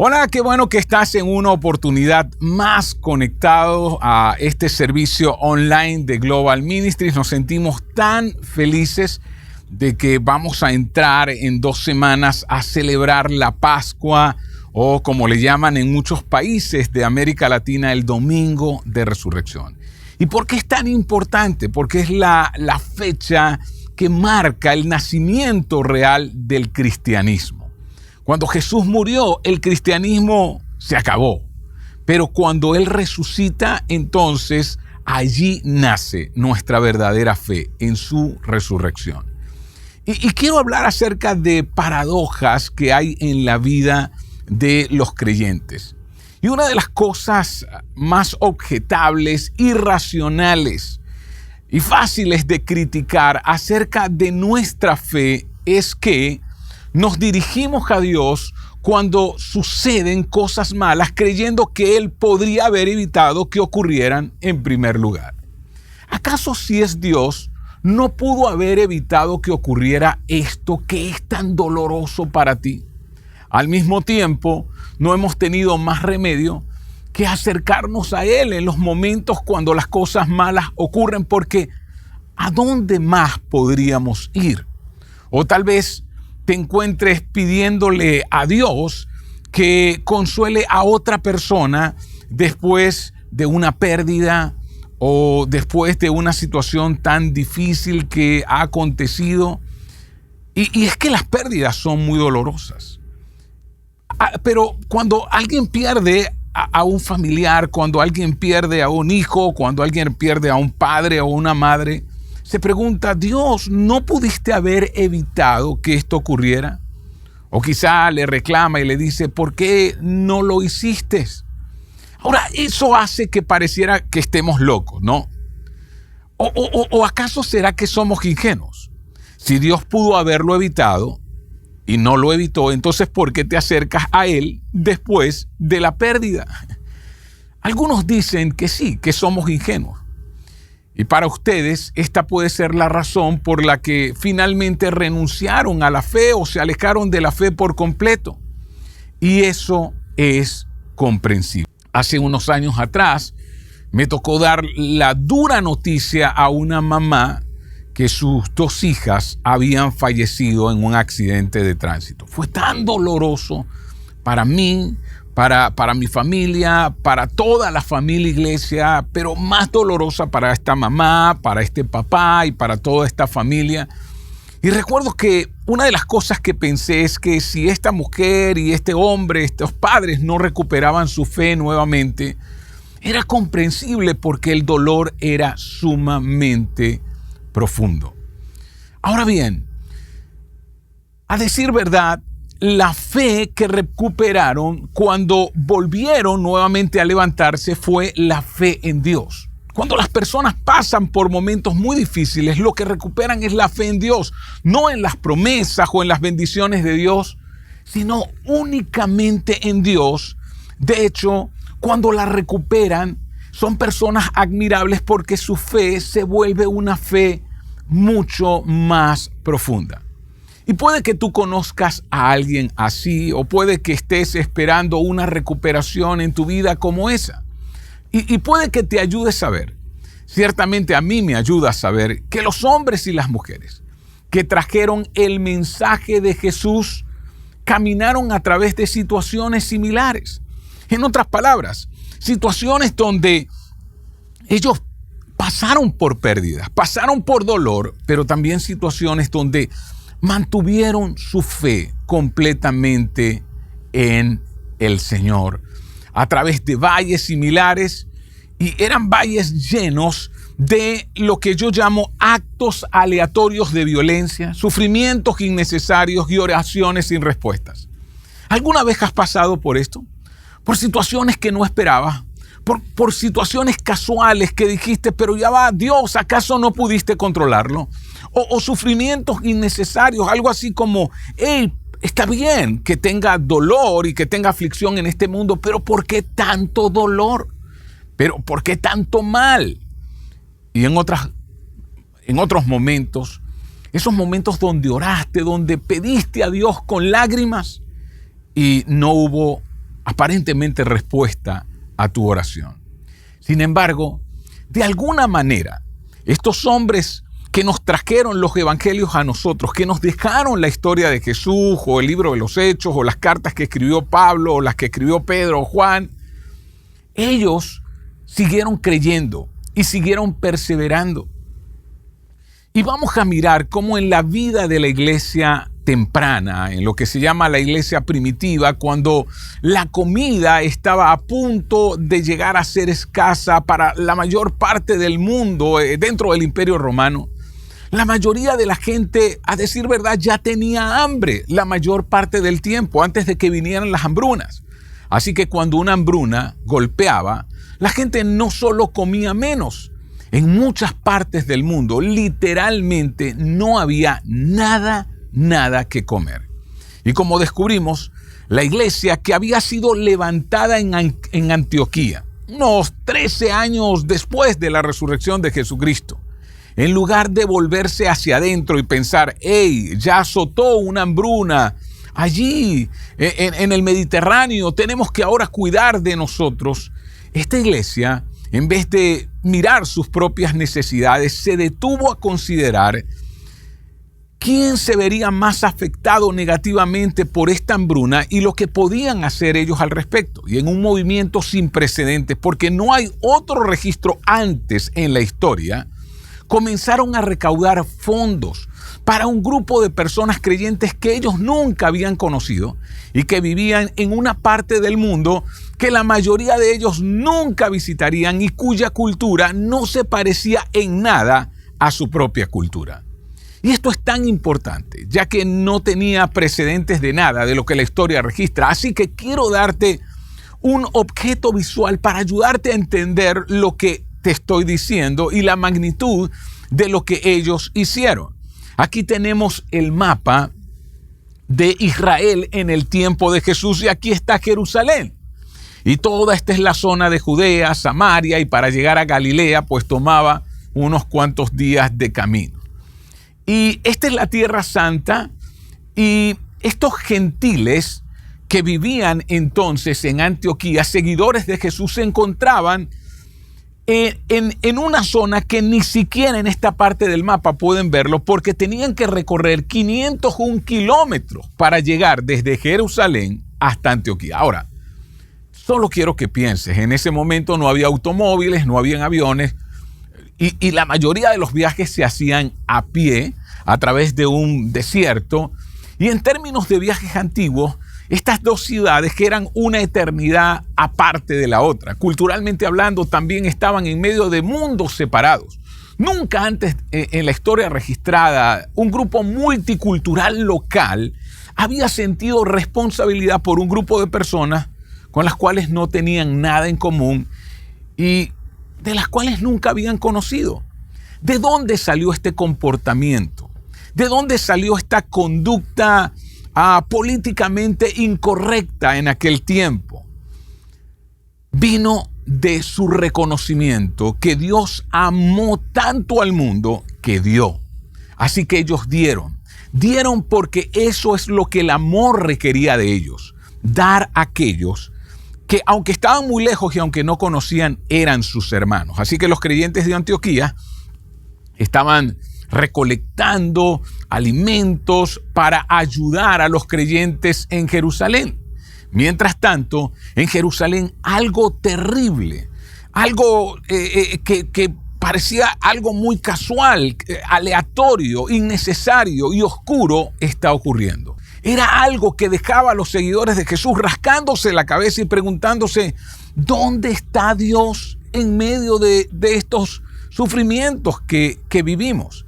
Hola, qué bueno que estás en una oportunidad más conectado a este servicio online de Global Ministries. Nos sentimos tan felices de que vamos a entrar en 2 semanas a celebrar la Pascua, o como le llaman en muchos países de América Latina, el Domingo de Resurrección. ¿Y por qué es tan importante? Porque es la fecha que marca el nacimiento real del cristianismo. Cuando Jesús murió, el cristianismo se acabó. Pero cuando Él resucita, entonces allí nace nuestra verdadera fe en su resurrección. Y quiero hablar acerca de paradojas que hay en la vida de los creyentes. Y una de las cosas más objetables, irracionales y fáciles de criticar acerca de nuestra fe es que nos dirigimos a Dios cuando suceden cosas malas, creyendo que Él podría haber evitado que ocurrieran en primer lugar. ¿Acaso si es Dios, no pudo haber evitado que ocurriera esto que es tan doloroso para ti? Al mismo tiempo, no hemos tenido más remedio que acercarnos a Él en los momentos cuando las cosas malas ocurren, porque ¿a dónde más podríamos ir? O tal vez te encuentres pidiéndole a Dios que consuele a otra persona después de una pérdida o después de una situación tan difícil que ha acontecido. Y es que las pérdidas son muy dolorosas. Pero cuando alguien pierde a un familiar, cuando alguien pierde a un hijo, cuando alguien pierde a un padre o una madre, se pregunta: Dios, ¿no pudiste haber evitado que esto ocurriera? O quizá le reclama y le dice: ¿por qué no lo hiciste? Ahora, eso hace que pareciera que estemos locos, ¿no? ¿O acaso será que somos ingenuos? Si Dios pudo haberlo evitado y no lo evitó, entonces ¿por qué te acercas a Él después de la pérdida? Algunos dicen que sí, que somos ingenuos. Y para ustedes, esta puede ser la razón por la que finalmente renunciaron a la fe o se alejaron de la fe por completo. Y eso es comprensible. Hace unos años atrás, me tocó dar la dura noticia a una mamá que sus 2 hijas habían fallecido en un accidente de tránsito. Fue tan doloroso para mí, para mi familia, para toda la familia iglesia, pero más dolorosa para esta mamá, para este papá y para toda esta familia. Y recuerdo que una de las cosas que pensé es que si esta mujer y este hombre, estos padres, no recuperaban su fe nuevamente, era comprensible porque el dolor era sumamente profundo. Ahora bien, a decir verdad, la fe que recuperaron cuando volvieron nuevamente a levantarse fue la fe en Dios. Cuando las personas pasan por momentos muy difíciles, lo que recuperan es la fe en Dios, no en las promesas o en las bendiciones de Dios, sino únicamente en Dios. De hecho, cuando la recuperan, son personas admirables porque su fe se vuelve una fe mucho más profunda. Y puede que tú conozcas a alguien así, o puede que estés esperando una recuperación en tu vida como esa. Y puede que te ayude a saber, ciertamente a mí me ayuda a saber, que los hombres y las mujeres que trajeron el mensaje de Jesús caminaron a través de situaciones similares. En otras palabras, situaciones donde ellos pasaron por pérdidas, pasaron por dolor, pero también situaciones donde mantuvieron su fe completamente en el Señor a través de valles similares, y eran valles llenos de lo que yo llamo actos aleatorios de violencia, sufrimientos innecesarios y oraciones sin respuestas. ¿Alguna vez has pasado por esto? Por situaciones que no esperabas, por situaciones casuales que dijiste: pero ya va, Dios, ¿acaso no pudiste controlarlo? O sufrimientos innecesarios, algo así como: hey, está bien que tenga dolor y que tenga aflicción en este mundo, pero ¿por qué tanto dolor? ¿Pero por qué tanto mal? Y en otros momentos, esos momentos donde oraste, donde pediste a Dios con lágrimas y no hubo aparentemente respuesta a tu oración. Sin embargo, de alguna manera, estos hombres que nos trajeron los evangelios a nosotros, que nos dejaron la historia de Jesús, o el libro de los Hechos, o las cartas que escribió Pablo, o las que escribió Pedro o Juan, ellos siguieron creyendo y siguieron perseverando. Y vamos a mirar cómo en la vida de la iglesia temprana, en lo que se llama la iglesia primitiva, cuando la comida estaba a punto de llegar a ser escasa para la mayor parte del mundo dentro del Imperio Romano, la mayoría de la gente, a decir verdad, ya tenía hambre la mayor parte del tiempo antes de que vinieran las hambrunas. Así que cuando una hambruna golpeaba, la gente no solo comía menos. En muchas partes del mundo, literalmente, no había nada que comer. Y como descubrimos, la iglesia que había sido levantada en Antioquía, unos 13 años después de la resurrección de Jesucristo, en lugar de volverse hacia adentro y pensar, hey, ya azotó una hambruna allí en el Mediterráneo, tenemos que ahora cuidar de nosotros. Esta iglesia, en vez de mirar sus propias necesidades, se detuvo a considerar quién se vería más afectado negativamente por esta hambruna y lo que podían hacer ellos al respecto. Y en un movimiento sin precedentes, porque no hay otro registro antes en la historia, comenzaron a recaudar fondos para un grupo de personas creyentes que ellos nunca habían conocido y que vivían en una parte del mundo que la mayoría de ellos nunca visitarían y cuya cultura no se parecía en nada a su propia cultura. Y esto es tan importante, ya que no tenía precedentes de nada de lo que la historia registra. Así que quiero darte un objeto visual para ayudarte a entender lo que te estoy diciendo y la magnitud de lo que ellos hicieron. Aquí tenemos el mapa de Israel en el tiempo de Jesús y aquí está Jerusalén. Y toda esta es la zona de Judea, Samaria, y para llegar a Galilea pues tomaba unos cuantos días de camino. Y esta es la Tierra Santa y estos gentiles que vivían entonces en Antioquía, seguidores de Jesús, se encontraban en una zona que ni siquiera en esta parte del mapa pueden verlo porque tenían que recorrer 501 kilómetros para llegar desde Jerusalén hasta Antioquía. Ahora, solo quiero que pienses, en ese momento no había automóviles, no habían aviones y la mayoría de los viajes se hacían a pie a través de un desierto. Y en términos de viajes antiguos, estas dos ciudades, que eran una eternidad aparte de la otra, culturalmente hablando, también estaban en medio de mundos separados. Nunca antes en la historia registrada, un grupo multicultural local había sentido responsabilidad por un grupo de personas con las cuales no tenían nada en común y de las cuales nunca habían conocido. ¿De dónde salió este comportamiento? ¿De dónde salió esta conducta políticamente incorrecta en aquel tiempo? Vino de su reconocimiento que Dios amó tanto al mundo que dio. Así que ellos dieron porque eso es lo que el amor requería de ellos, dar a aquellos que aunque estaban muy lejos y aunque no conocían, eran sus hermanos. Así que los creyentes de Antioquía estaban recolectando alimentos para ayudar a los creyentes en Jerusalén. Mientras tanto, en Jerusalén algo terrible, algo que parecía algo muy casual, aleatorio, innecesario y oscuro está ocurriendo. Era algo que dejaba a los seguidores de Jesús rascándose la cabeza y preguntándose, ¿dónde está Dios en medio de estos sufrimientos que vivimos?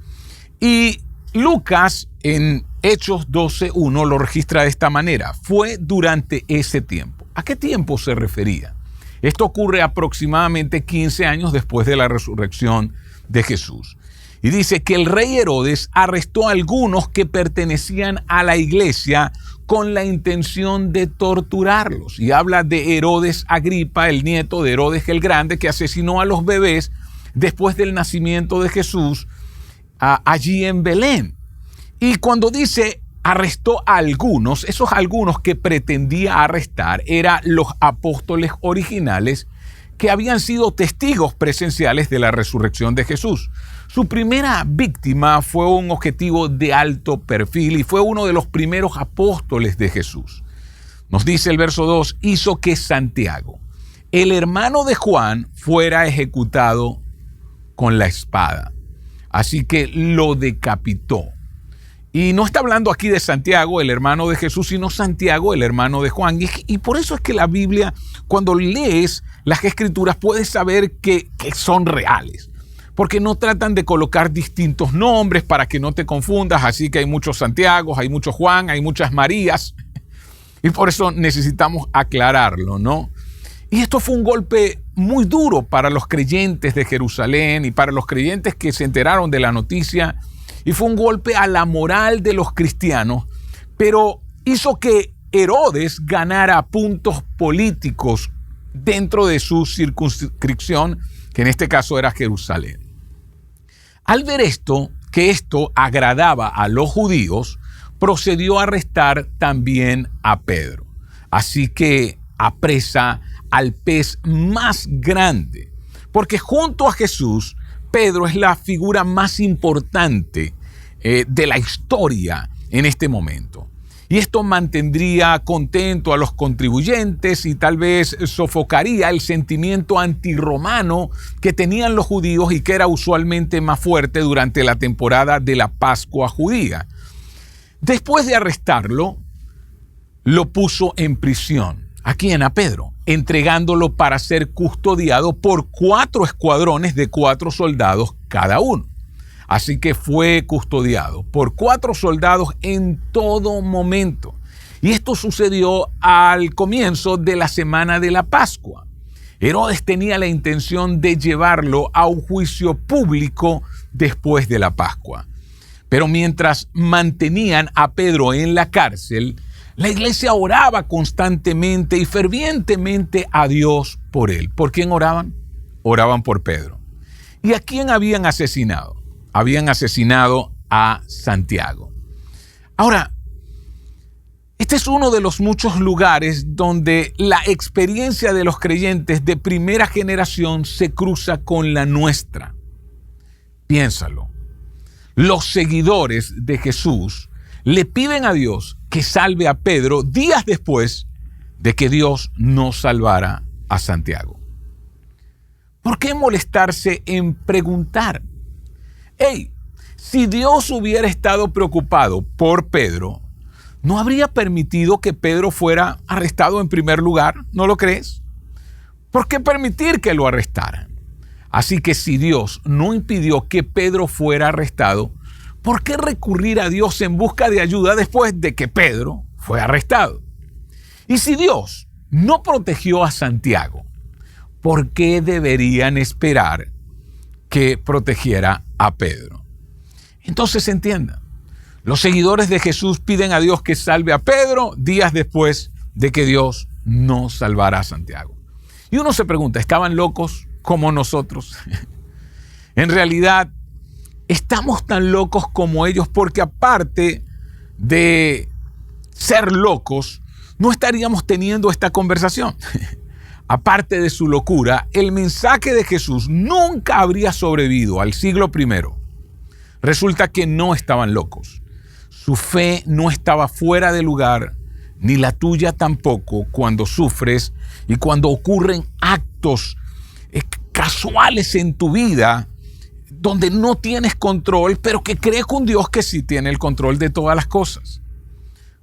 Y Lucas en Hechos 12:1 lo registra de esta manera. Fue durante ese tiempo. ¿A qué tiempo se refería? Esto ocurre aproximadamente 15 años después de la resurrección de Jesús. Y dice que el rey Herodes arrestó a algunos que pertenecían a la iglesia con la intención de torturarlos. Y habla de Herodes Agripa, el nieto de Herodes el Grande, que asesinó a los bebés después del nacimiento de Jesús allí en Belén. Y cuando dice arrestó a algunos. Esos algunos que pretendía arrestar eran los apóstoles originales que habían sido testigos presenciales de la resurrección de Jesús. Su primera víctima fue un objetivo de alto perfil y fue uno de los primeros apóstoles de Jesús. Nos dice el verso 2, hizo que Santiago, el hermano de Juan, fuera ejecutado con la espada. Así que lo decapitó. Y no está hablando aquí de Santiago, el hermano de Jesús, sino Santiago, el hermano de Juan. Y por eso es que la Biblia, cuando lees las Escrituras, puedes saber que son reales. Porque no tratan de colocar distintos nombres para que no te confundas. Así que hay muchos Santiagos, hay muchos Juan, hay muchas Marías. Y por eso necesitamos aclararlo, ¿no? Y esto fue un golpe muy duro para los creyentes de Jerusalén y para los creyentes que se enteraron de la noticia. Y fue un golpe a la moral de los cristianos, pero hizo que Herodes ganara puntos políticos dentro de su circunscripción, que en este caso era Jerusalén. Al ver que esto agradaba a los judíos, procedió a arrestar también a Pedro. Así que apresa al pez más grande, porque junto a Jesús, Pedro es la figura más importante de la historia en este momento. Y esto mantendría contento a los contribuyentes y tal vez sofocaría el sentimiento antirromano que tenían los judíos y que era usualmente más fuerte durante la temporada de la Pascua judía. Después de arrestarlo, lo puso en prisión. ¿A quién? A Pedro, entregándolo para ser custodiado por 4 escuadrones de 4 soldados cada uno. Así que fue custodiado por 4 soldados en todo momento. Y esto sucedió al comienzo de la semana de la Pascua. Herodes tenía la intención de llevarlo a un juicio público después de la Pascua. Pero mientras mantenían a Pedro en la cárcel, la iglesia oraba constantemente y fervientemente a Dios por él. ¿Por quién oraban? Oraban por Pedro. ¿Y a quién habían asesinado? Habían asesinado a Santiago. Ahora, este es uno de los muchos lugares donde la experiencia de los creyentes de primera generación se cruza con la nuestra. Piénsalo. Los seguidores de Jesús le piden a Dios que salve a Pedro días después de que Dios no salvara a Santiago. ¿Por qué molestarse en preguntar? Si Dios hubiera estado preocupado por Pedro, ¿no habría permitido que Pedro fuera arrestado en primer lugar? ¿No lo crees? ¿Por qué permitir que lo arrestaran? Así que si Dios no impidió que Pedro fuera arrestado, ¿por qué recurrir a Dios en busca de ayuda después de que Pedro fue arrestado? Y si Dios no protegió a Santiago, ¿por qué deberían esperar que protegiera a Pedro? Entonces entiendan, los seguidores de Jesús piden a Dios que salve a Pedro días después de que Dios no salvara a Santiago. Y uno se pregunta, ¿estaban locos como nosotros? En realidad, estamos tan locos como ellos porque aparte de ser locos, no estaríamos teniendo esta conversación. Aparte de su locura, el mensaje de Jesús nunca habría sobrevivido al siglo I. Resulta que no estaban locos. Su fe no estaba fuera de lugar, ni la tuya tampoco, cuando sufres y cuando ocurren actos casuales en tu vida donde no tienes control, pero que crees con Dios que sí tiene el control de todas las cosas.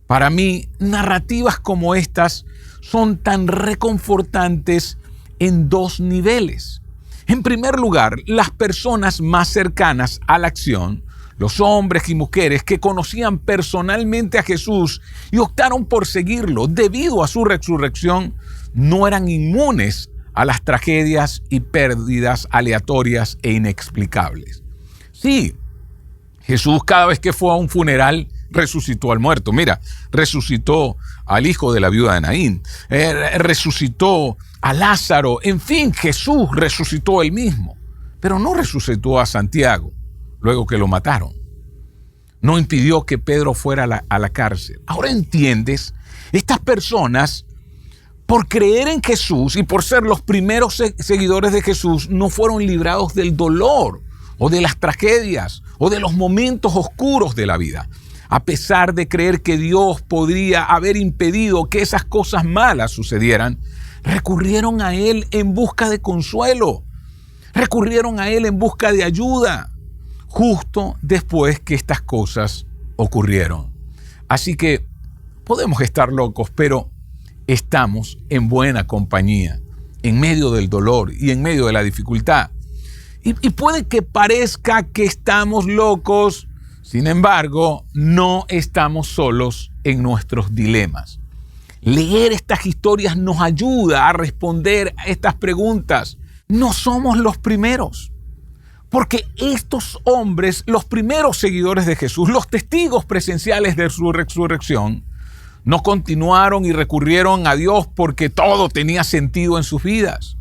Para mí, narrativas como estas son tan reconfortantes en 2 niveles. En primer lugar, las personas más cercanas a la acción, los hombres y mujeres que conocían personalmente a Jesús y optaron por seguirlo debido a su resurrección, no eran inmunes a las tragedias y pérdidas aleatorias e inexplicables. Sí, Jesús cada vez que fue a un funeral resucitó al muerto. Mira, resucitó al hijo de la viuda de Naín, resucitó a Lázaro. En fin, Jesús resucitó él mismo, pero no resucitó a Santiago luego que lo mataron. no impidió que Pedro fuera a la cárcel. Ahora entiendes, estas personas, por creer en Jesús y por ser los primeros seguidores de Jesús, no fueron librados del dolor o de las tragedias o de los momentos oscuros de la vida. A pesar de creer que Dios podría haber impedido que esas cosas malas sucedieran, recurrieron a Él en busca de consuelo, recurrieron a Él en busca de ayuda, justo después que estas cosas ocurrieron. Así que podemos estar locos, pero estamos en buena compañía, en medio del dolor y en medio de la dificultad. Y puede que parezca que estamos locos, sin embargo, no estamos solos en nuestros dilemas. Leer estas historias nos ayuda a responder a estas preguntas. No somos los primeros, porque estos hombres, los primeros seguidores de Jesús, los testigos presenciales de su resurrección, no continuaron y recurrieron a Dios porque todo tenía sentido en sus vidas.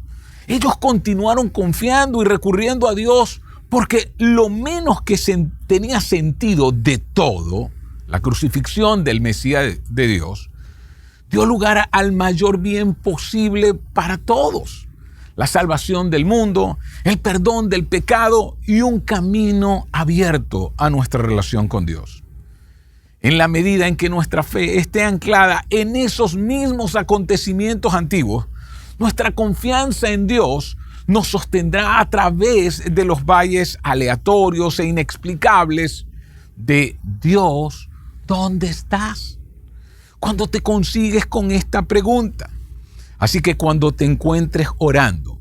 Ellos continuaron confiando y recurriendo a Dios porque lo menos que tenía sentido de todo, la crucifixión del Mesías de Dios, dio lugar al mayor bien posible para todos. La salvación del mundo, el perdón del pecado y un camino abierto a nuestra relación con Dios. En la medida en que nuestra fe esté anclada en esos mismos acontecimientos antiguos, nuestra confianza en Dios nos sostendrá a través de los valles aleatorios e inexplicables de Dios, ¿dónde estás? Cuando te consigues con esta pregunta. Así que cuando te encuentres orando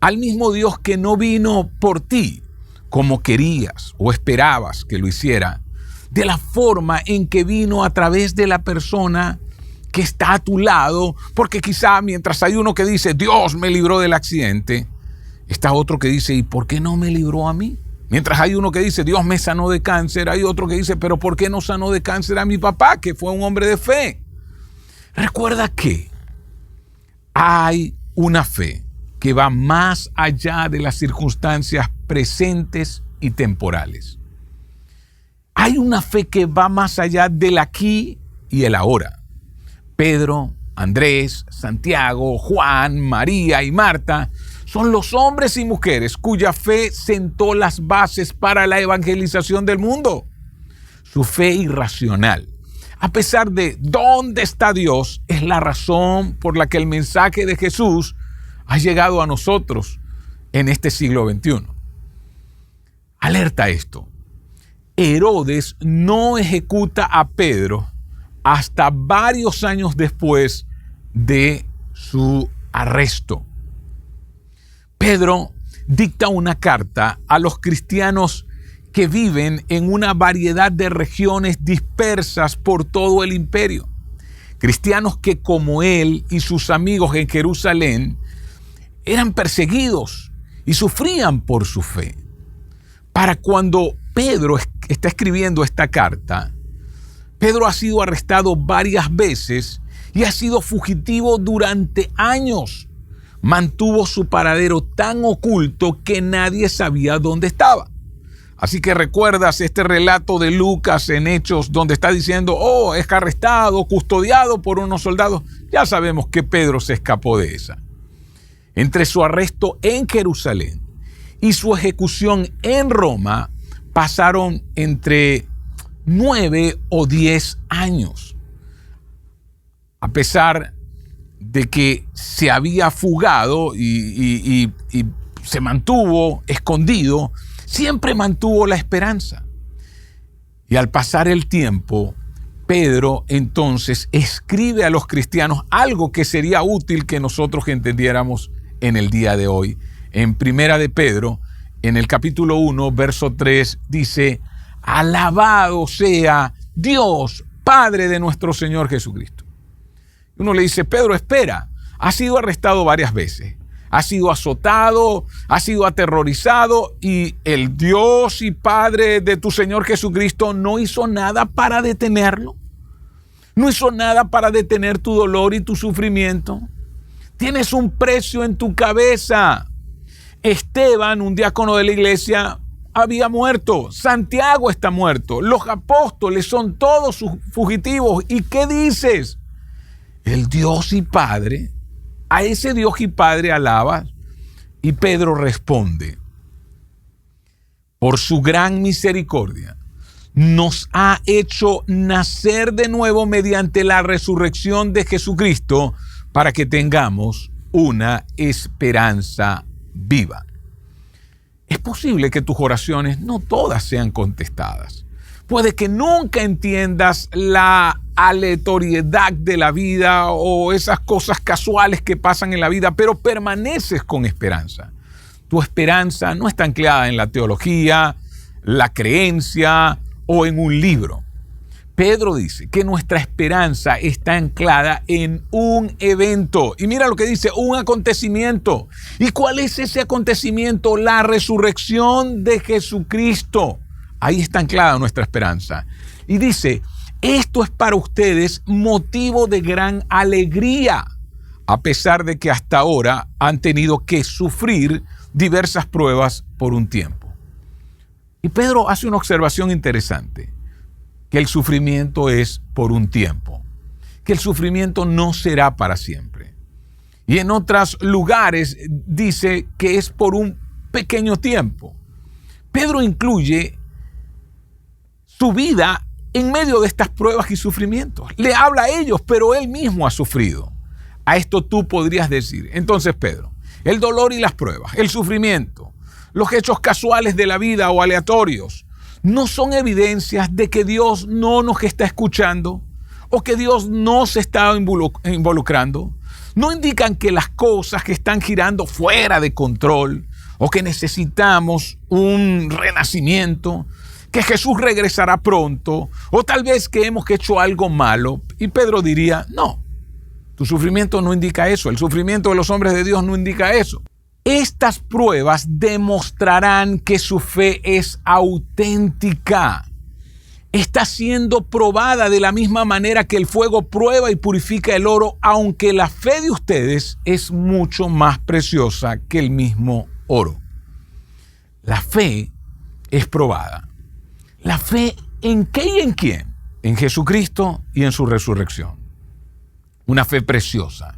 al mismo Dios que no vino por ti como querías o esperabas que lo hiciera, de la forma en que vino a través de la persona que está a tu lado, porque quizá mientras hay uno que dice, Dios me libró del accidente, está otro que dice, ¿y por qué no me libró a mí? Mientras hay uno que dice, Dios me sanó de cáncer, hay otro que dice, pero ¿por qué no sanó de cáncer a mi papá, que fue un hombre de fe? Recuerda que hay una fe que va más allá de las circunstancias presentes y temporales. Hay una fe que va más allá del aquí y el ahora. Pedro, Andrés, Santiago, Juan, María y Marta son los hombres y mujeres cuya fe sentó las bases para la evangelización del mundo. Su fe irracional, a pesar de dónde está Dios, es la razón por la que el mensaje de Jesús ha llegado a nosotros en este siglo XXI. Alerta esto. Herodes no ejecuta a Pedro hasta varios años después de su arresto. Pedro dicta una carta a los cristianos que viven en una variedad de regiones dispersas por todo el imperio. Cristianos que, como él y sus amigos en Jerusalén, eran perseguidos y sufrían por su fe. Para cuando Pedro está escribiendo esta carta, Pedro ha sido arrestado varias veces y ha sido fugitivo durante años. Mantuvo su paradero tan oculto que nadie sabía dónde estaba. Así que recuerdas este relato de Lucas en Hechos donde está diciendo, es arrestado, custodiado por unos soldados. Ya sabemos que Pedro se escapó de esa. Entre su arresto en Jerusalén y su ejecución en Roma pasaron entre 9 o 10 años. A pesar de que se había fugado y se mantuvo escondido, siempre mantuvo la esperanza. Y al pasar el tiempo, Pedro entonces escribe a los cristianos algo que sería útil que nosotros entendiéramos en el día de hoy. En Primera de Pedro, en el capítulo 1, verso 3, dice, alabado sea Dios, Padre de nuestro Señor Jesucristo. Uno le dice, Pedro, espera, ha sido arrestado varias veces, ha sido azotado, ha sido aterrorizado y el Dios y Padre de tu Señor Jesucristo no hizo nada para detenerlo. No hizo nada para detener tu dolor y tu sufrimiento. Tienes un precio en tu cabeza. Esteban, un diácono de la iglesia, había muerto, Santiago está muerto, los apóstoles son todos fugitivos. ¿Y qué dices? El Dios y Padre, a ese Dios y Padre alabas. Y Pedro responde: por su gran misericordia, nos ha hecho nacer de nuevo mediante la resurrección de Jesucristo para que tengamos una esperanza viva. Es posible que tus oraciones no todas sean contestadas. Puede que nunca entiendas la aleatoriedad de la vida o esas cosas casuales que pasan en la vida, pero permaneces con esperanza. Tu esperanza no está anclada en la teología, la creencia o en un libro. Pedro dice que nuestra esperanza está anclada en un evento. Y mira lo que dice, un acontecimiento. ¿Y cuál es ese acontecimiento? La resurrección de Jesucristo. Ahí está anclada nuestra esperanza. Y dice, esto es para ustedes motivo de gran alegría, a pesar de que hasta ahora han tenido que sufrir diversas pruebas por un tiempo. Y Pedro hace una observación interesante, que el sufrimiento es por un tiempo, que el sufrimiento no será para siempre. Y en otros lugares dice que es por un pequeño tiempo. Pedro incluye su vida en medio de estas pruebas y sufrimientos. Le habla a ellos, pero él mismo ha sufrido. A esto tú podrías decir, entonces Pedro, el dolor y las pruebas, el sufrimiento, los hechos casuales de la vida o aleatorios, no son evidencias de que Dios no nos está escuchando o que Dios no se está involucrando. No indican que las cosas que están girando fuera de control o que necesitamos un renacimiento, que Jesús regresará pronto o tal vez que hemos hecho algo malo. Y Pedro diría, no, tu sufrimiento no indica eso. El sufrimiento de los hombres de Dios no indica eso. Estas pruebas demostrarán que su fe es auténtica. Está siendo probada de la misma manera que el fuego prueba y purifica el oro, aunque la fe de ustedes es mucho más preciosa que el mismo oro. La fe es probada. ¿La fe en qué y en quién? En Jesucristo y en su resurrección. Una fe preciosa.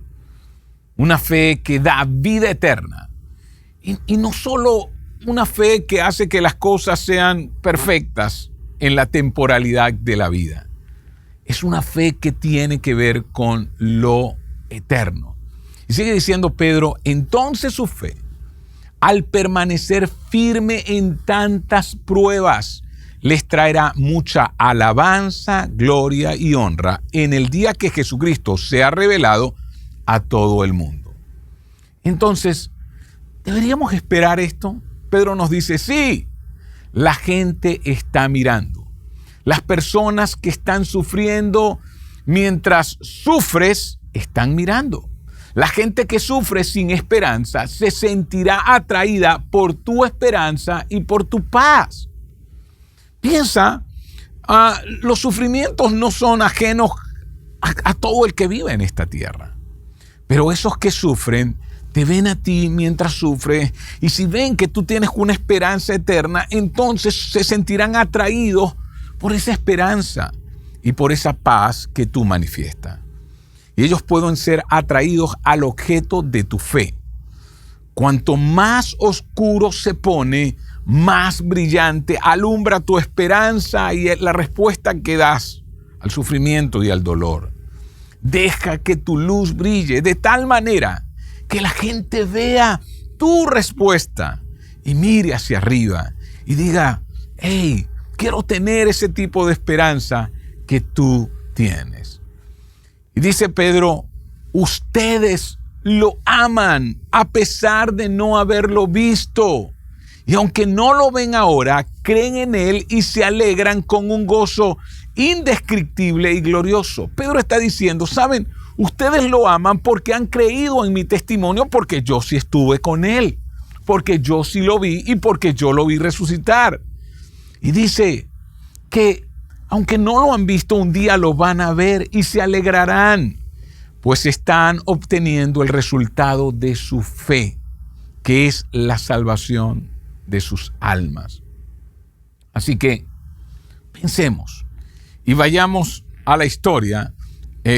Una fe que da vida eterna. Y no solo una fe que hace que las cosas sean perfectas en la temporalidad de la vida. Es una fe que tiene que ver con lo eterno. Y sigue diciendo Pedro, entonces su fe, al permanecer firme en tantas pruebas, les traerá mucha alabanza, gloria y honra en el día que Jesucristo sea revelado a todo el mundo. Entonces, ¿deberíamos esperar esto? Pedro nos dice, sí, la gente está mirando. Las personas que están sufriendo mientras sufres están mirando. La gente que sufre sin esperanza se sentirá atraída por tu esperanza y por tu paz. Piensa, los sufrimientos no son ajenos a todo el que vive en esta tierra. Pero esos que sufren te ven a ti mientras sufres, y si ven que tú tienes una esperanza eterna, entonces se sentirán atraídos por esa esperanza y por esa paz que tú manifiestas. Y ellos pueden ser atraídos al objeto de tu fe. Cuanto más oscuro se pone, más brillante alumbra tu esperanza y la respuesta que das al sufrimiento y al dolor. Deja que tu luz brille de tal manera que la gente vea tu respuesta y mire hacia arriba y diga, hey, quiero tener ese tipo de esperanza que tú tienes. Y dice Pedro, ustedes lo aman a pesar de no haberlo visto. Y aunque no lo ven ahora, creen en él y se alegran con un gozo indescriptible y glorioso. Pedro está diciendo, ¿saben? Ustedes lo aman porque han creído en mi testimonio, porque yo sí estuve con él, porque yo sí lo vi y porque yo lo vi resucitar. Y dice que aunque no lo han visto, un día lo van a ver y se alegrarán, pues están obteniendo el resultado de su fe, que es la salvación de sus almas. Así que pensemos y vayamos a la historia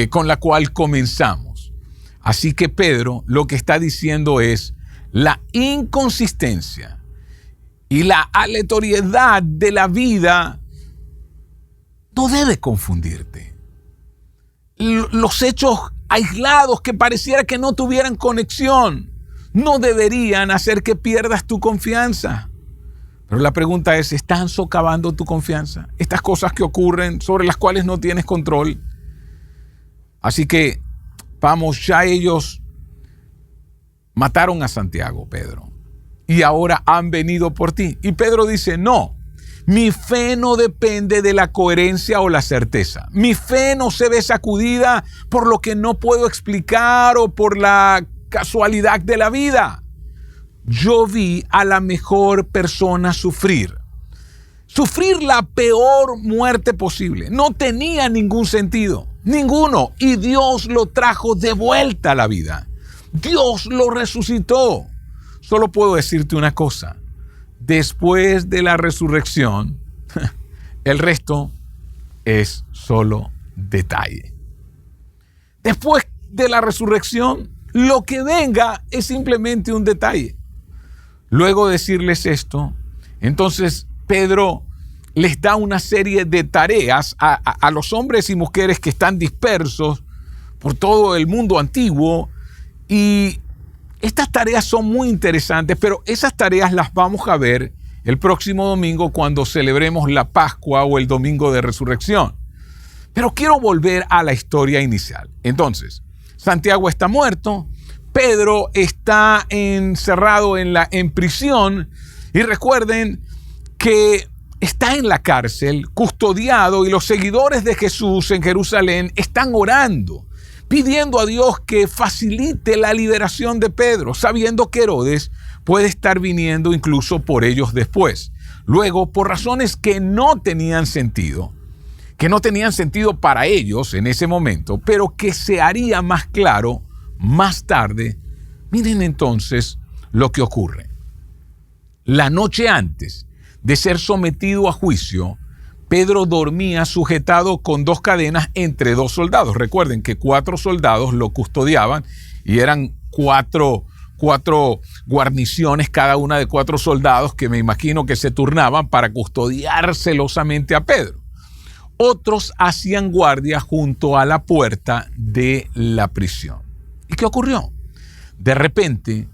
con la cual comenzamos. Así que Pedro lo que está diciendo es la inconsistencia y la aleatoriedad de la vida no debe confundirte. Los hechos aislados que pareciera que no tuvieran conexión no deberían hacer que pierdas tu confianza. Pero la pregunta es, ¿están socavando tu confianza? Estas cosas que ocurren sobre las cuales no tienes control. Así que, vamos, ya ellos mataron a Santiago, Pedro, y ahora han venido por ti. Y Pedro dice, no, mi fe no depende de la coherencia o la certeza. Mi fe no se ve sacudida por lo que no puedo explicar o por la casualidad de la vida. Yo vi a la mejor persona sufrir la peor muerte posible. No tenía ningún sentido, ninguno. Y Dios lo trajo de vuelta a la vida. Dios lo resucitó. Solo puedo decirte una cosa. Después de la resurrección, el resto es solo detalle. Después de la resurrección, lo que venga es simplemente un detalle. Luego de decirles esto, entonces Pedro les da una serie de tareas a los hombres y mujeres que están dispersos por todo el mundo antiguo, y estas tareas son muy interesantes, pero esas tareas las vamos a ver el próximo domingo cuando celebremos la Pascua o el Domingo de Resurrección. Pero quiero volver a la historia inicial. Entonces, Santiago está muerto, Pedro está encerrado en prisión, y recuerden que está en la cárcel, custodiado, y los seguidores de Jesús en Jerusalén están orando, pidiendo a Dios que facilite la liberación de Pedro, sabiendo que Herodes puede estar viniendo incluso por ellos después. Luego, por razones que no tenían sentido para ellos en ese momento, pero que se haría más claro más tarde, miren entonces lo que ocurre. La noche antes de ser sometido a juicio, Pedro dormía sujetado con 2 cadenas entre 2 soldados. Recuerden que 4 soldados lo custodiaban y eran 4 guarniciones, cada una de 4 soldados que me imagino que se turnaban para custodiar celosamente a Pedro. Otros hacían guardia junto a la puerta de la prisión. ¿Y qué ocurrió? De repente,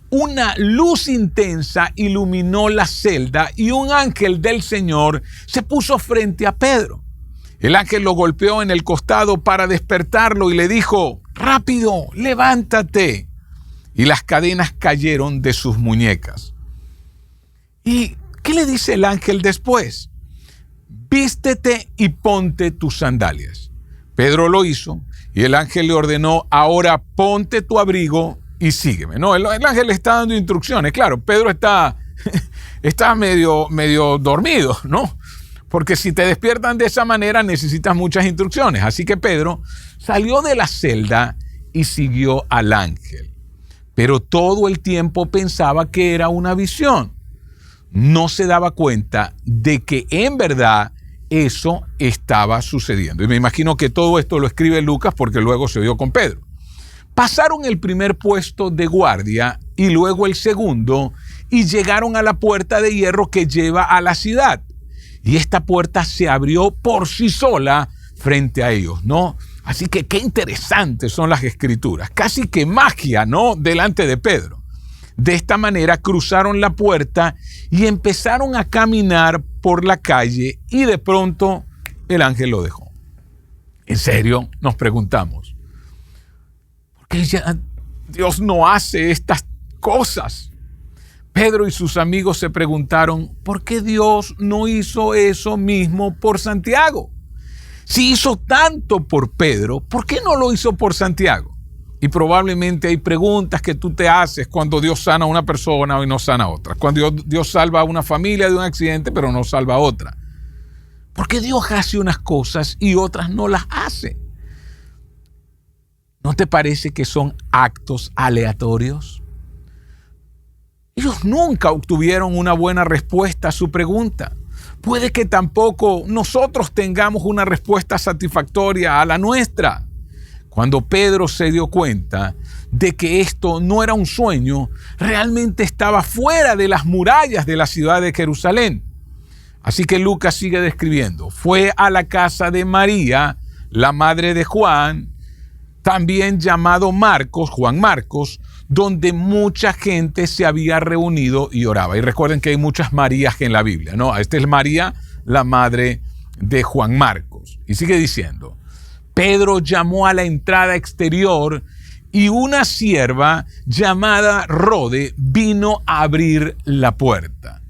una luz intensa iluminó la celda y un ángel del Señor se puso frente a Pedro. El ángel lo golpeó en el costado para despertarlo y le dijo, «Rápido, levántate». Y las cadenas cayeron de sus muñecas. ¿Y qué le dice el ángel después? «Vístete y ponte tus sandalias». Pedro lo hizo y el ángel le ordenó, «Ahora ponte tu abrigo y sígueme». No, el ángel le está dando instrucciones. Claro, Pedro está medio dormido, ¿no? Porque si te despiertan de esa manera necesitas muchas instrucciones. Así que Pedro salió de la celda y siguió al ángel. Pero todo el tiempo pensaba que era una visión. No se daba cuenta de que en verdad eso estaba sucediendo. Y me imagino que todo esto lo escribe Lucas porque luego se vio con Pedro. Pasaron el primer puesto de guardia y luego el segundo y llegaron a la puerta de hierro que lleva a la ciudad. Y esta puerta se abrió por sí sola frente a ellos, ¿no? Así que qué interesantes son las escrituras. Casi que magia, ¿no? Delante de Pedro. De esta manera cruzaron la puerta y empezaron a caminar por la calle y de pronto el ángel lo dejó. ¿En serio? Nos preguntamos. ¿Por qué ya Dios no hace estas cosas? Pedro y sus amigos se preguntaron, ¿por qué Dios no hizo eso mismo por Santiago? Si hizo tanto por Pedro, ¿por qué no lo hizo por Santiago? Y probablemente hay preguntas que tú te haces cuando Dios sana a una persona y no sana a otra. Cuando Dios salva a una familia de un accidente, pero no salva a otra. ¿Por qué Dios hace unas cosas y otras no las hace? ¿No te parece que son actos aleatorios? Ellos nunca obtuvieron una buena respuesta a su pregunta. puede que tampoco nosotros tengamos una respuesta satisfactoria a la nuestra. Cuando Pedro se dio cuenta de que esto no era un sueño, realmente estaba fuera de las murallas de la ciudad de Jerusalén. Así que Lucas sigue describiendo. Fue a la casa de María, la madre de Juan, también llamado Marcos, Juan Marcos, donde mucha gente se había reunido y oraba. Y recuerden que hay muchas Marías en la Biblia, ¿no? Esta es María, la madre de Juan Marcos. Y sigue diciendo, Pedro llamó a la entrada exterior y una sierva llamada Rode vino a abrir la puerta.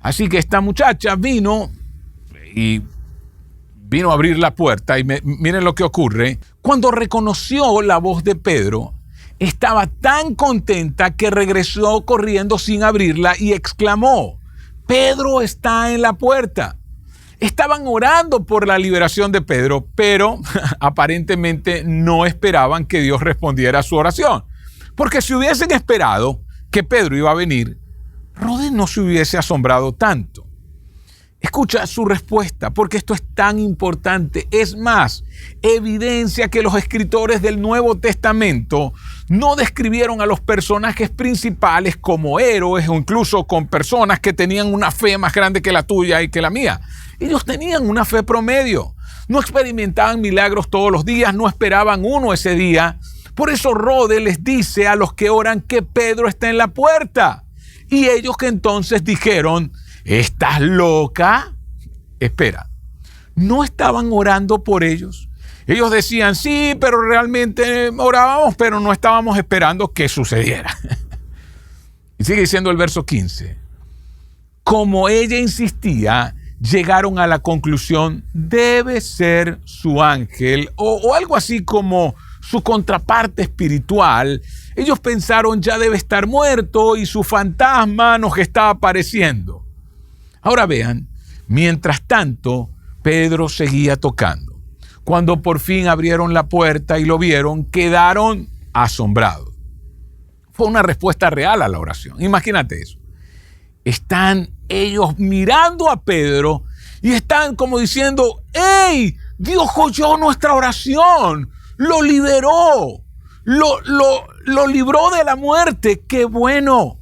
Así que esta muchacha vino a abrir la puerta y miren lo que ocurre. Cuando reconoció la voz de Pedro, estaba tan contenta que regresó corriendo sin abrirla y exclamó, Pedro está en la puerta. Estaban orando por la liberación de Pedro, pero aparentemente no esperaban que Dios respondiera a su oración. Porque si hubiesen esperado que Pedro iba a venir, Rode no se hubiese asombrado tanto. Escucha su respuesta, porque esto es tan importante. Es más, evidencia que los escritores del Nuevo Testamento no describieron a los personajes principales como héroes o incluso con personas que tenían una fe más grande que la tuya y que la mía. Ellos tenían una fe promedio. No experimentaban milagros todos los días, no esperaban uno ese día. Por eso Rode les dice a los que oran que Pedro está en la puerta. Y ellos que entonces dijeron, ¿estás loca? Espera, ¿no estaban orando por ellos? Ellos decían, sí, pero realmente orábamos, pero no estábamos esperando que sucediera. Y sigue diciendo el verso 15. Como ella insistía, llegaron a la conclusión, debe ser su ángel o algo así como su contraparte espiritual. Ellos pensaron, ya debe estar muerto y su fantasma nos está apareciendo. Ahora vean, mientras tanto, Pedro seguía tocando. Cuando por fin abrieron la puerta y lo vieron, quedaron asombrados. Fue una respuesta real a la oración. Imagínate eso. Están ellos mirando a Pedro y están como diciendo, ¡hey! Dios oyó nuestra oración, lo liberó, lo libró de la muerte, ¡qué bueno!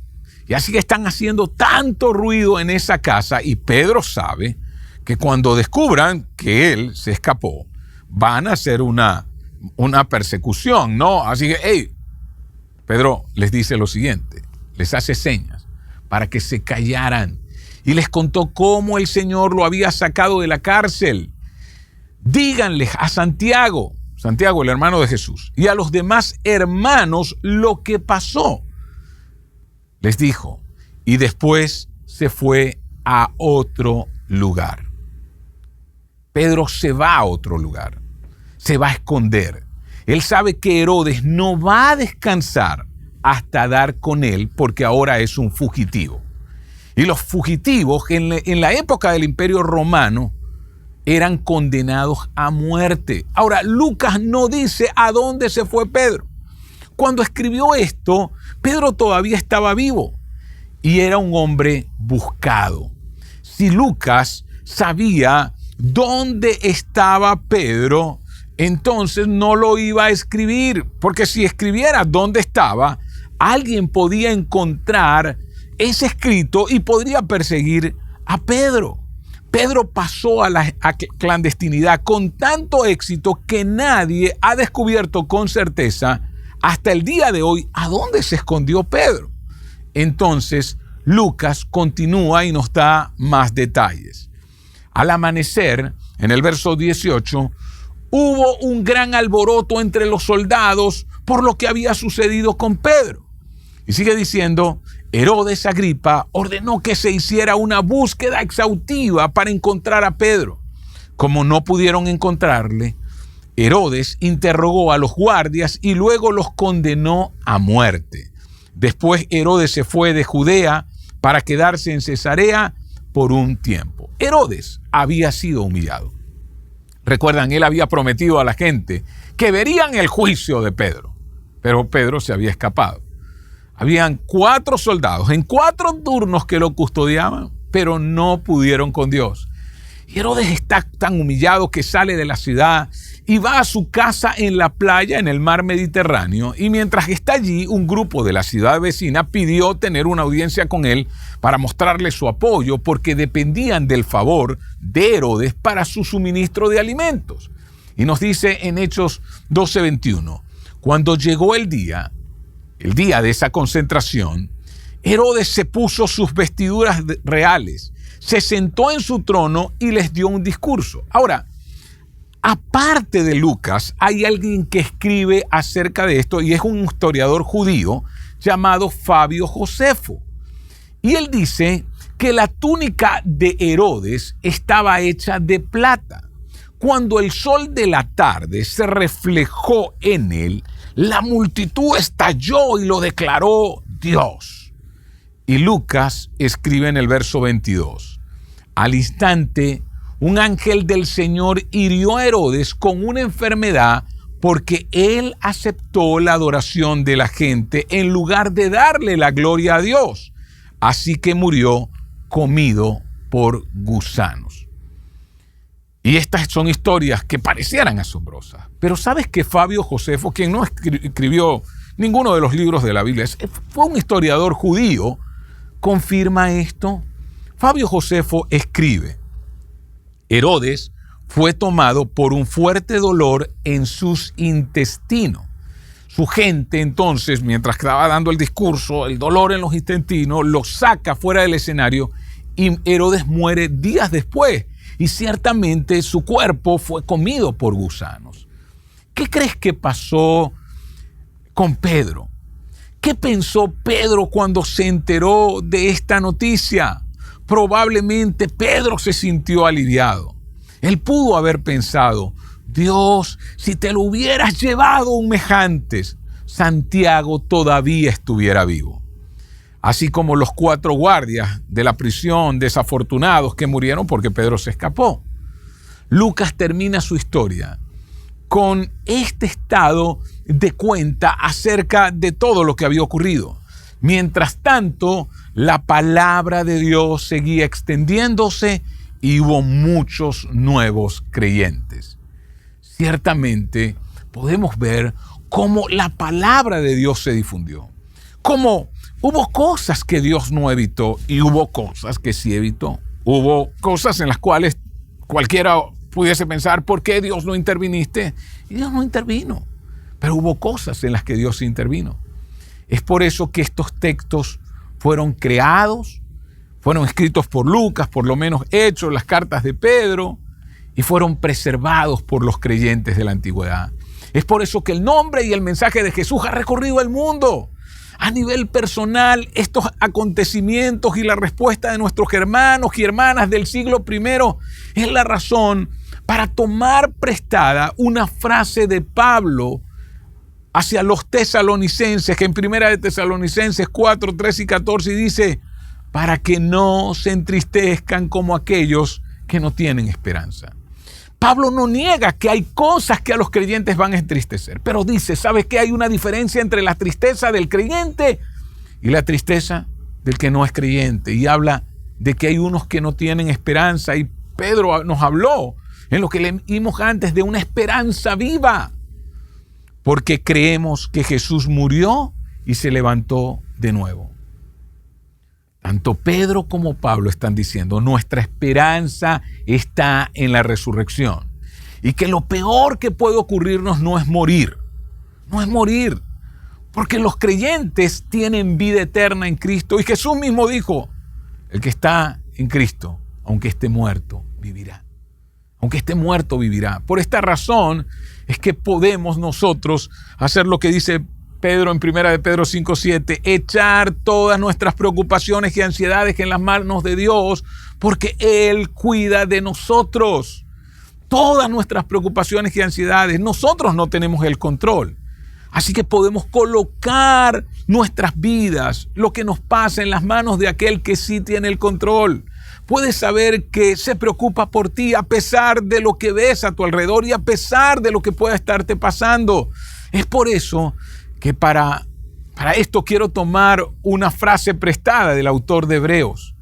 Y así que están haciendo tanto ruido en esa casa y Pedro sabe que cuando descubran que él se escapó, van a hacer una persecución, ¿no? Así que, hey, Pedro les dice lo siguiente, les hace señas para que se callaran y les contó cómo el Señor lo había sacado de la cárcel. Díganles a Santiago, el hermano de Jesús, y a los demás hermanos lo que pasó. Les dijo, y después se fue a otro lugar. Pedro se va a otro lugar, se va a esconder. Él sabe que Herodes no va a descansar hasta dar con él porque ahora es un fugitivo. Y los fugitivos en la época del Imperio Romano eran condenados a muerte. Ahora, Lucas no dice a dónde se fue Pedro. Cuando escribió esto, Pedro todavía estaba vivo y era un hombre buscado. Si Lucas sabía dónde estaba Pedro, entonces no lo iba a escribir, porque si escribiera dónde estaba, alguien podía encontrar ese escrito y podría perseguir a Pedro. Pedro pasó a la clandestinidad con tanto éxito que nadie ha descubierto con certeza hasta el día de hoy a dónde se escondió Pedro. Entonces Lucas continúa y nos da más detalles. Al amanecer, en el verso 18, hubo un gran alboroto entre los soldados por lo que había sucedido con Pedro. Y sigue diciendo, Herodes Agripa ordenó que se hiciera una búsqueda exhaustiva para encontrar a Pedro. Como no pudieron encontrarle, Herodes interrogó a los guardias y luego los condenó a muerte. Después Herodes se fue de Judea para quedarse en Cesarea por un tiempo. Herodes había sido humillado. Recuerdan, él había prometido a la gente que verían el juicio de Pedro, pero Pedro se había escapado. Habían 4 soldados en 4 turnos que lo custodiaban, pero no pudieron con Dios. Y Herodes está tan humillado que sale de la ciudad y va a su casa en la playa en el mar Mediterráneo. Y mientras está allí, un grupo de la ciudad vecina pidió tener una audiencia con él para mostrarle su apoyo porque dependían del favor de Herodes para su suministro de alimentos. Y nos dice en Hechos 12:21, cuando llegó el día de esa concentración, Herodes se puso sus vestiduras reales, se sentó en su trono y les dio un discurso. Ahora, aparte de Lucas, hay alguien que escribe acerca de esto y es un historiador judío llamado Fabio Josefo. Y él dice que la túnica de Herodes estaba hecha de plata. Cuando el sol de la tarde se reflejó en él, la multitud estalló y lo declaró Dios. Y Lucas escribe en el verso 22, al instante, un ángel del Señor hirió a Herodes con una enfermedad porque él aceptó la adoración de la gente en lugar de darle la gloria a Dios. Así que murió comido por gusanos. Y estas son historias que parecieran asombrosas. Pero ¿sabes que Fabio Josefo, quien no escribió ninguno de los libros de la Biblia, fue un historiador judío, confirma esto? Fabio Josefo escribe, Herodes fue tomado por un fuerte dolor en sus intestinos. Su gente entonces, mientras estaba dando el discurso, el dolor en los intestinos, lo saca fuera del escenario y Herodes muere días después. Y ciertamente su cuerpo fue comido por gusanos. ¿Qué crees que pasó con Pedro? ¿Qué pensó Pedro cuando se enteró de esta noticia? Probablemente Pedro se sintió aliviado. Él pudo haber pensado, Dios, si te lo hubieras llevado un mes antes, Santiago todavía estuviera vivo. Así como los 4 guardias de la prisión desafortunados que murieron porque Pedro se escapó. Lucas termina su historia con este estado de cuenta acerca de todo lo que había ocurrido. Mientras tanto, la palabra de Dios seguía extendiéndose y hubo muchos nuevos creyentes. Ciertamente podemos ver cómo la palabra de Dios se difundió, cómo hubo cosas que Dios no evitó y hubo cosas que sí evitó. Hubo cosas en las cuales cualquiera pudiese pensar, ¿por qué Dios no interviniste? Y Dios no intervino, pero hubo cosas en las que Dios intervino. Es por eso que estos textos fueron creados, fueron escritos por Lucas, por lo menos Hechos, las cartas de Pedro, y fueron preservados por los creyentes de la antigüedad. Es por eso que el nombre y el mensaje de Jesús ha recorrido el mundo. A nivel personal, estos acontecimientos y la respuesta de nuestros hermanos y hermanas del siglo I es la razón para tomar prestada una frase de Pablo hacia los tesalonicenses, que en 1 de Tesalonicenses 4, 13 y 14 dice, para que no se entristezcan como aquellos que no tienen esperanza. Pablo no niega que hay cosas que a los creyentes van a entristecer, pero dice, ¿sabes qué? Hay una diferencia entre la tristeza del creyente y la tristeza del que no es creyente. Y habla de que hay unos que no tienen esperanza. Y Pedro nos habló en lo que leímos antes de una esperanza viva, porque creemos que Jesús murió y se levantó de nuevo. Tanto Pedro como Pablo están diciendo, nuestra esperanza está en la resurrección. Y que lo peor que puede ocurrirnos no es morir. No es morir. Porque los creyentes tienen vida eterna en Cristo. Y Jesús mismo dijo, el que está en Cristo, aunque esté muerto, vivirá. Aunque esté muerto, vivirá. Por esta razón es que podemos nosotros hacer lo que dice Pedro en 1 de Pedro 5:7, echar todas nuestras preocupaciones y ansiedades en las manos de Dios, porque Él cuida de nosotros. Todas nuestras preocupaciones y ansiedades, nosotros no tenemos el control. Así que podemos colocar nuestras vidas, lo que nos pasa, en las manos de aquel que sí tiene el control. Puedes saber que se preocupa por ti a pesar de lo que ves a tu alrededor y a pesar de lo que pueda estarte pasando. Es por eso que para esto quiero tomar una frase prestada del autor de Hebreos.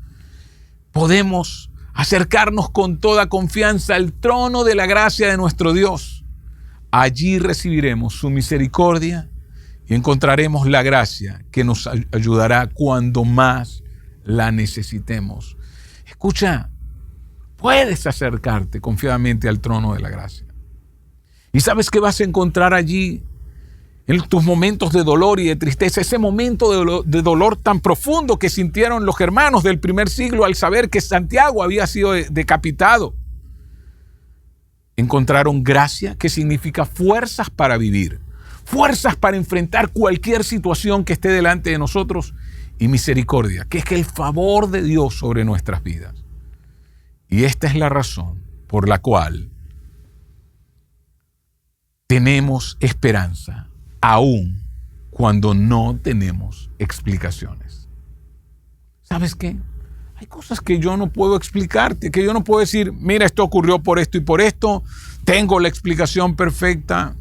Podemos acercarnos con toda confianza al trono de la gracia de nuestro Dios. Allí recibiremos su misericordia y encontraremos la gracia que nos ayudará cuando más la necesitemos. Escucha, puedes acercarte confiadamente al trono de la gracia. ¿Y sabes qué vas a encontrar allí en tus momentos de dolor y de tristeza? Ese momento de dolor tan profundo que sintieron los hermanos del primer siglo al saber que Santiago había sido decapitado. Encontraron gracia, que significa fuerzas para vivir, fuerzas para enfrentar cualquier situación que esté delante de nosotros, y misericordia, que es el favor de Dios sobre nuestras vidas. Y esta es la razón por la cual tenemos esperanza, aun cuando no tenemos explicaciones. ¿Sabes qué? Hay cosas que yo no puedo explicarte, que yo no puedo decir, mira, esto ocurrió por esto y por esto, tengo la explicación perfecta.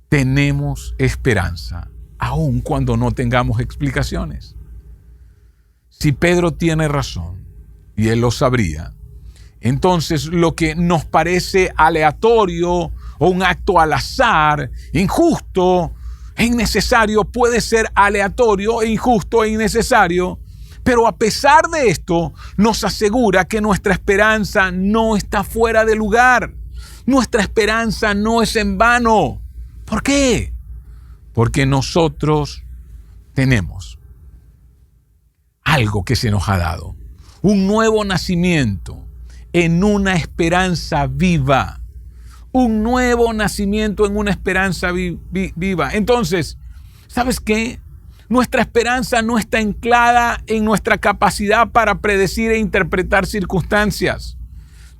Tenemos esperanza, aun cuando no tengamos explicaciones. Si Pedro tiene razón, y él lo sabría, entonces lo que nos parece aleatorio o un acto al azar, injusto e innecesario, puede ser aleatorio e injusto e innecesario, pero a pesar de esto, nos asegura que nuestra esperanza no está fuera de lugar. Nuestra esperanza no es en vano. ¿Por qué? Porque nosotros tenemos algo que se nos ha dado. Un nuevo nacimiento en una esperanza viva. Un nuevo nacimiento en una esperanza viva. Entonces, ¿sabes qué? Nuestra esperanza no está anclada en nuestra capacidad para predecir e interpretar circunstancias.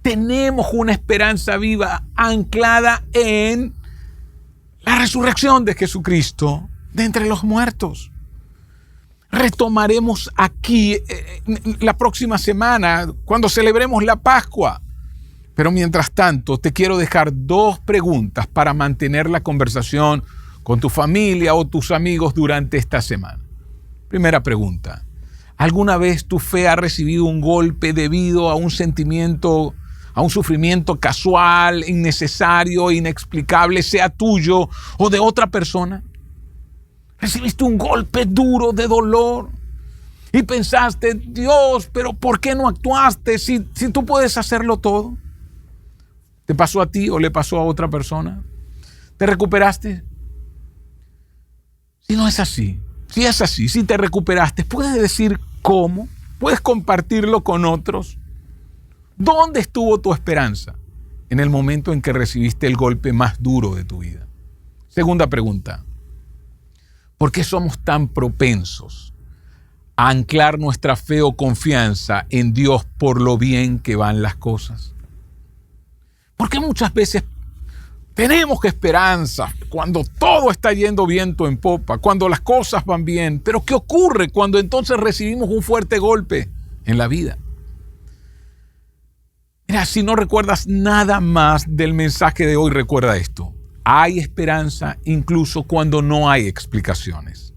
Tenemos una esperanza viva anclada en la resurrección de Jesucristo de entre los muertos. Retomaremos aquí la próxima semana cuando celebremos la Pascua. Pero mientras tanto, te quiero dejar 2 preguntas para mantener la conversación con tu familia o tus amigos durante esta semana. Primera pregunta: ¿alguna vez tu fe ha recibido un golpe debido a un sentimiento, a un sufrimiento casual, innecesario, inexplicable, sea tuyo o de otra persona? ¿Recibiste un golpe duro de dolor y pensaste, Dios, pero ¿por qué no actuaste si tú puedes hacerlo todo? ¿Te pasó a ti o le pasó a otra persona? ¿Te recuperaste? Si no es así, si es así, si te recuperaste, ¿puedes decir cómo? ¿Puedes compartirlo con otros? ¿Dónde estuvo tu esperanza en el momento en que recibiste el golpe más duro de tu vida? Segunda pregunta: ¿por qué somos tan propensos a anclar nuestra fe o confianza en Dios por lo bien que van las cosas? ¿Por qué muchas veces tenemos esperanza cuando todo está yendo viento en popa, cuando las cosas van bien? Pero ¿qué ocurre cuando entonces recibimos un fuerte golpe en la vida? Mira, si no recuerdas nada más del mensaje de hoy, recuerda esto: hay esperanza incluso cuando no hay explicaciones.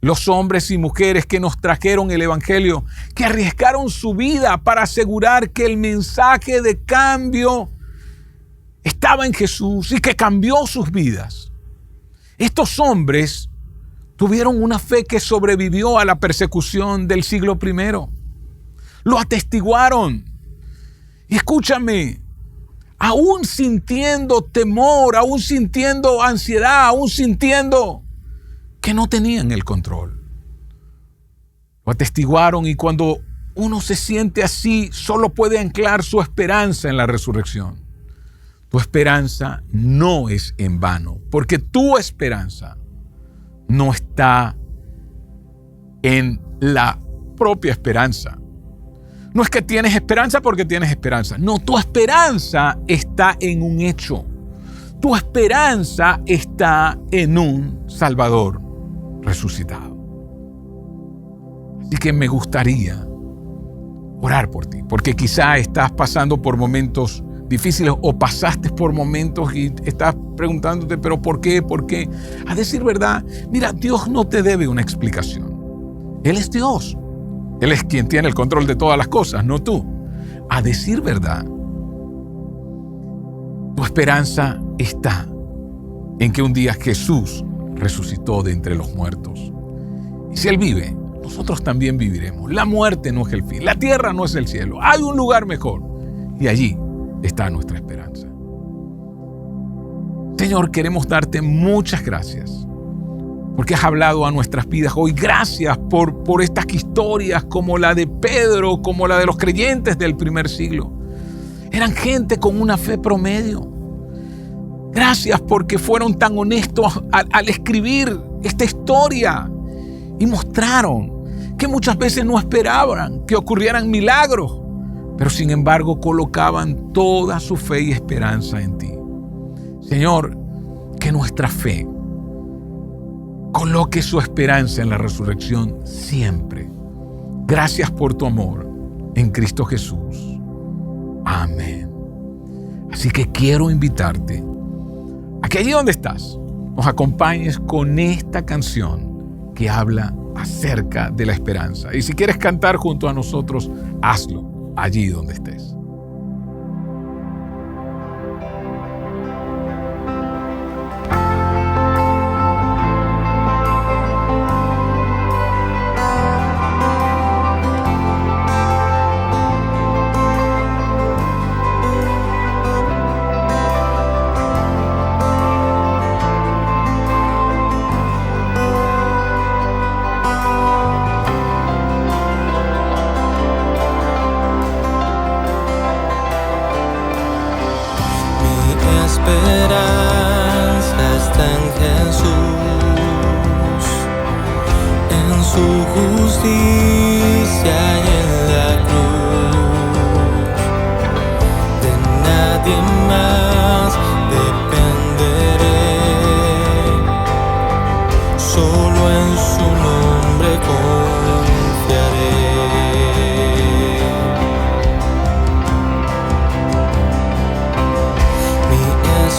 Los hombres y mujeres que nos trajeron el Evangelio, que arriesgaron su vida para asegurar que el mensaje de cambio estaba en Jesús y que cambió sus vidas. Estos hombres tuvieron una fe que sobrevivió a la persecución del siglo I. Lo atestiguaron. Y escúchame, aún sintiendo temor, aún sintiendo ansiedad, aún sintiendo que no tenían el control, lo atestiguaron. Y cuando uno se siente así, solo puede anclar su esperanza en la resurrección. Tu esperanza no es en vano, porque tu esperanza no está en la propia esperanza. No es que tienes esperanza porque tienes esperanza. No, tu esperanza está en un hecho. Tu esperanza está en un Salvador resucitado. Así que me gustaría orar por ti, porque quizá estás pasando por momentos difíciles o pasaste por momentos y estás preguntándote, ¿pero por qué? ¿Por qué? A decir verdad, mira, Dios no te debe una explicación. Él es Dios. Él es quien tiene el control de todas las cosas, no tú. A decir verdad, tu esperanza está en que un día Jesús resucitó de entre los muertos. Y si Él vive, nosotros también viviremos. La muerte no es el fin, la tierra no es el cielo. Hay un lugar mejor y allí está nuestra esperanza. Señor, queremos darte muchas gracias porque has hablado a nuestras vidas hoy. Gracias por estas historias como la de Pedro, como la de los creyentes del primer siglo. Eran gente con una fe promedio. Gracias porque fueron tan honestos al escribir esta historia y mostraron que muchas veces no esperaban que ocurrieran milagros, pero sin embargo colocaban toda su fe y esperanza en ti. Señor, que nuestra fe coloque su esperanza en la resurrección siempre. Gracias por tu amor en Cristo Jesús. Amén. Así que quiero invitarte a que allí donde estás nos acompañes con esta canción que habla acerca de la esperanza. Y si quieres cantar junto a nosotros, hazlo allí donde estés. Esperanza está en Jesús, en su justicia y en la cruz. De nadie más dependeré, solo en su nombre confiaré.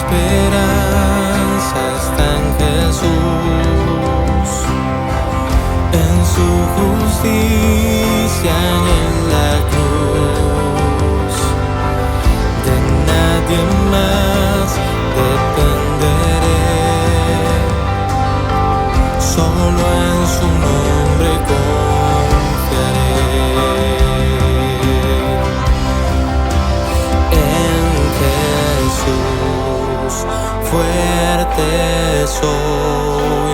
Esperanza está en Jesús, en su justicia y en la cruz. De nadie más dependeré, solo en su nombre confiaré. En Jesús fuerte soy